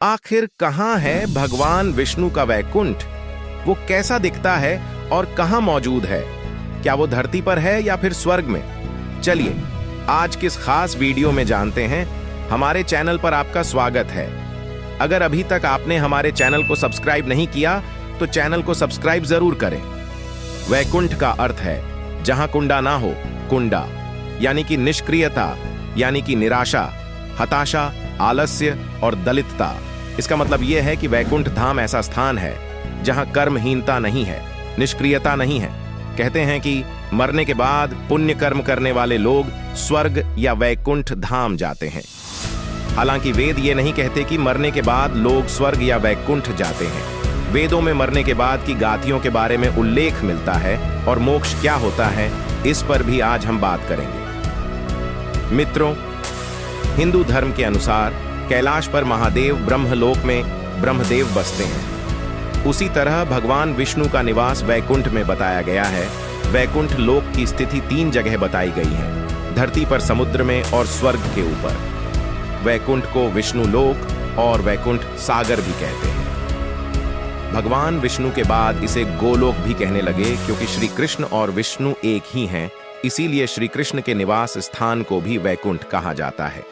आखिर कहाँ है भगवान विष्णु का वैकुंठ? वो कैसा दिखता है और कहाँ मौजूद है? क्या वो धरती पर है या फिर स्वर्ग में? चलिए आज किस खास वीडियो में जानते हैं। हमारे चैनल पर आपका स्वागत है। अगर अभी तक आपने हमारे चैनल को सब्सक्राइब नहीं किया तो चैनल को सब्सक्राइब जरूर करें। वैकुंठ का अर्थ है जहां कुंडा ना हो, कुंडा यानी कि निष्क्रियता, यानी कि निराशा, हताशा, आलस्य और दलितता। इसका मतलब यह है कि वैकुंठ धाम ऐसा स्थान है जहां कर्महीनता नहीं है, निष्क्रियता नहीं है। कहते हैं कि मरने के बाद पुण्य कर्म करने वाले लोग स्वर्ग या वैकुंठ धाम जाते हैं। हालांकि वेद ये नहीं कहते कि मरने के बाद लोग स्वर्ग या वैकुंठ जाते हैं। वेदों में मरने के बाद की गातियों के बारे में उल्लेख मिलता है और मोक्ष क्या होता है इस पर भी आज हम बात करेंगे। मित्रों, हिंदू धर्म के अनुसार कैलाश पर महादेव ब्रह्मलोक में ब्रह्मदेव बसते हैं। उसी तरह भगवान विष्णु का निवास वैकुंठ में बताया गया है। वैकुंठ लोक की स्थिति 3 जगह बताई गई है, धरती पर, समुद्र में और स्वर्ग के ऊपर। वैकुंठ को विष्णु लोक और वैकुंठ सागर भी कहते हैं। भगवान विष्णु के बाद इसे गोलोक भी कहने लगे, क्योंकि श्री कृष्ण और विष्णु एक ही हैं। इसीलिए श्री कृष्ण के निवास स्थान को भी वैकुंठ कहा जाता है।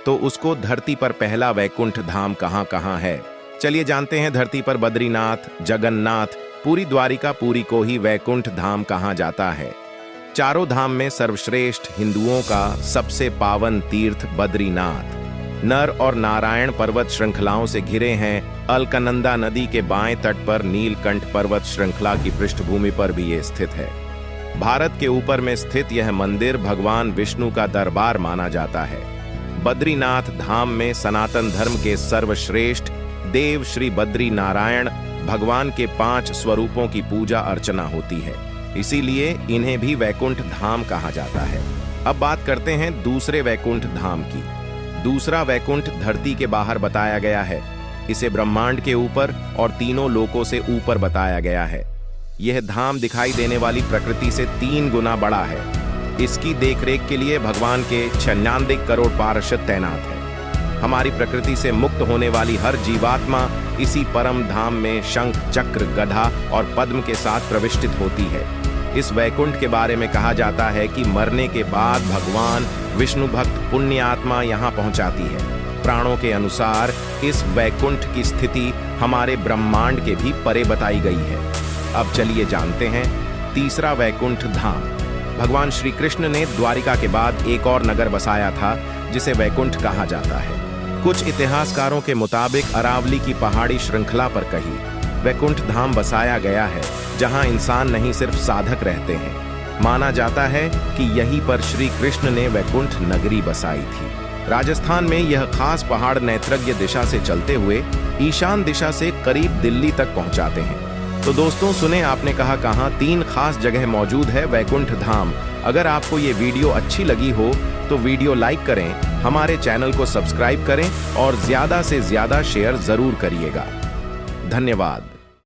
तो उसको धरती पर पहला वैकुंठ धाम कहाँ कहाँ है, चलिए जानते हैं। धरती पर बद्रीनाथ, जगन्नाथ, पूरी द्वारिकापुरी को ही वैकुंठ धाम कहा जाता है। चारों धाम में सर्वश्रेष्ठ, हिंदुओं का सबसे पावन तीर्थ बद्रीनाथ नर और नारायण पर्वत श्रृंखलाओं से घिरे हैं। अलकनंदा नदी के बाएं तट पर नीलकंठ पर्वत श्रृंखला की पृष्ठभूमि पर भी ये स्थित है। भारत के ऊपर में स्थित यह मंदिर भगवान विष्णु का दरबार माना जाता है। बद्रीनाथ धाम में सनातन धर्म के सर्वश्रेष्ठ देव श्री बद्री नारायण भगवान के 5 स्वरूपों की पूजा अर्चना होती है। इसीलिए इन्हें भी वैकुंठ धाम कहा जाता है। अब बात करते हैं दूसरे वैकुंठ धाम की। दूसरा वैकुंठ धरती के बाहर बताया गया है। इसे ब्रह्मांड के ऊपर और तीनों लोकों से ऊपर बताया गया है। यह धाम दिखाई देने वाली प्रकृति से 3 गुना बड़ा है। इसकी देखरेख के लिए भगवान के 96 करोड़ पार्षद तैनात हैं। हमारी प्रकृति से मुक्त होने वाली हर जीवात्मा इसी परम धाम में शंख, चक्र, गदा और पद्म के साथ प्रविष्टित होती है। इस वैकुंठ के बारे में कहा जाता है कि मरने के बाद भगवान विष्णु भक्त पुण्य आत्मा यहाँ पहुँचाती है। प्राणों के अनुसार इस वैकुंठ की स्थिति हमारे ब्रह्मांड के भी परे बताई गई है। अब चलिए जानते हैं तीसरा वैकुंठ धाम। भगवान श्री कृष्ण ने द्वारिका के बाद एक और नगर बसाया था जिसे वैकुंठ कहा जाता है। कुछ इतिहासकारों के मुताबिक अरावली की पहाड़ी श्रृंखला पर कहीं वैकुंठ धाम बसाया गया है, जहां इंसान नहीं सिर्फ साधक रहते हैं। माना जाता है कि यहीं पर श्री कृष्ण ने वैकुंठ नगरी बसाई थी। राजस्थान में यह खास पहाड़ नैत्रज्ञ दिशा से चलते हुए ईशान दिशा से करीब दिल्ली तक पहुंचाते हैं। तो दोस्तों, सुने आपने कहा कहाँ 3 खास जगह मौजूद है वैकुंठ धाम। अगर आपको ये वीडियो अच्छी लगी हो तो वीडियो लाइक करें, हमारे चैनल को सब्सक्राइब करें और ज्यादा से ज्यादा शेयर जरूर करिएगा। धन्यवाद।